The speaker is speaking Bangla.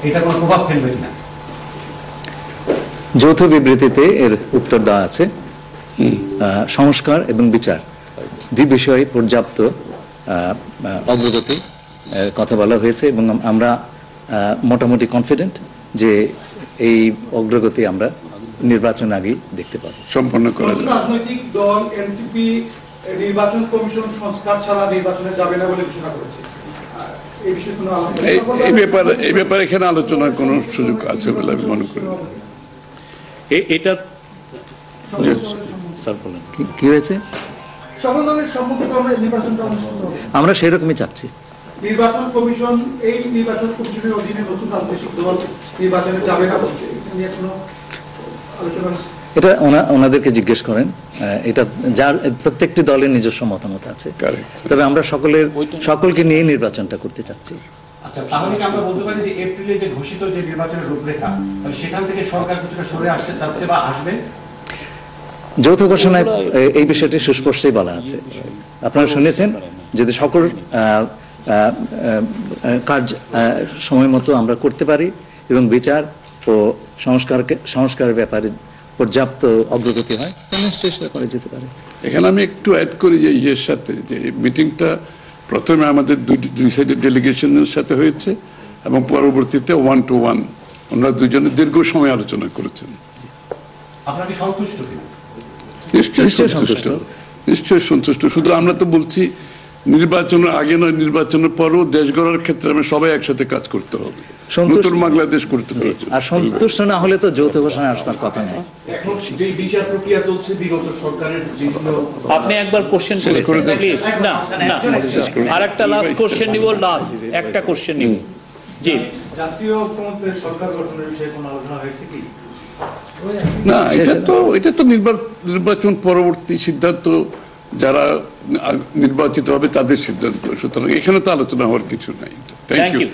এটা কোনো প্রভাব ফেলবে কিনা? যৌথ বিবৃতিতে এর উত্তর দেওয়া আছে। সংস্কার এবং বিচার দুই বিষয়ে পর্যাপ্ত অগ্রগতি কথা বলা হয়েছে এবং আমরা মোটামুটি কনফিডেন্ট যে এই অগ্রগতি আমরা নির্বাচন আগেই দেখতে পাবো। সম্পন্ন করা যাবে। রাজনৈতিক দল এনসিপি নির্বাচন কমিশন সংস্কার ছাড়া নির্বাচনে যাবে না বলে ঘোষণা করেছে। এই ব্যাপারে এখানে আলোচনার কোনো সুযোগ আছে বলে আমি মনে করি। এটা স্যার বলেন কি হয়েছে? সকল দলের সম্মতিক্রমে নির্বাচনটা অনুষ্ঠিত হবে। আমরা সেরকমই চাচ্ছি। নির্বাচন কমিশন এই নির্বাচন কমিশনের অধীনে নতুন রাজনৈতিক দল নির্বাচনে যাবে না বলছে, এটা নিয়ে কোনো আলোচনা? এটা ওনাদেরকে জিজ্ঞেস করেন। এটা যার প্রত্যেকটি দলের নিজস্ব মতামত আছে, তবে আমরা সকলকে নিয়ে নির্বাচনটা করতে চাচ্ছি। আচ্ছা, তাহলে কি আমরা বলতে পারি যে এপ্রিলে যে ঘোষিত যে নির্বাচনের রূপরেখা, সেখান থেকে সরকার কিছুটা সরে আসতে চাচ্ছে বা আসবে? যৌথ ঘোষণায় এই বিষয়টি সুস্পষ্টই বলা আছে। আপনারা শুনেছেন, যদি সকল কাজ সময় মতো আমরা করতে পারি এবং বিচার ও সংস্কারের ব্যাপারে পর্যাপ্ত অগ্রগতি হয়, তাহলে চেষ্টা করে যেতে পারে। এখানে আমি একটু অ্যাড করি যে ইয়ের সাথে, যে মিটিংটা প্রথমে আমাদের দুই সাইডের ডেলিগেশনের সাথে হয়েছে এবং পরবর্তীতে 1 to 1 ওনারা দুজনে দীর্ঘ সময় আলোচনা করেছেন। আপনারা কি সন্তুষ্ট কিনা? নিশ্চয়ই সন্তুষ্ট। শুধু আমরা তো বলছি নির্বাচনের আগে নয়, নির্বাচনের পরও দেশ গড়ার ক্ষেত্রে আমরা সবাই একসাথে কাজ করতে হবে, নতুন বাংলাদেশ করতে হবে। আর সন্তুষ্ট না হলে তো যৌথ ঘোষণা আসবার কথা নয়। এখন যে বিচার প্রক্রিয়া চলছে বিগত সরকারের বিভিন্ন, আপনি একবার কোশ্চেন করেছেন প্লিজ। না আরেকটা লাস্ট কোশ্চেন নিব, লাস্ট একটা কোশ্চেন নিব। জি, জাতীয় ঐক্যমত্যের সরকার গঠনের বিষয়ে কোনো আলোচনা হয়েছে কি? না, এটা তো নির্বাচন পরবর্তী সিদ্ধান্ত, যারা নির্বাচিত হবে তাদের সিদ্ধান্ত, সুতরাং এখানে তো আলোচনা হওয়ার কিছু নাই। Thank you.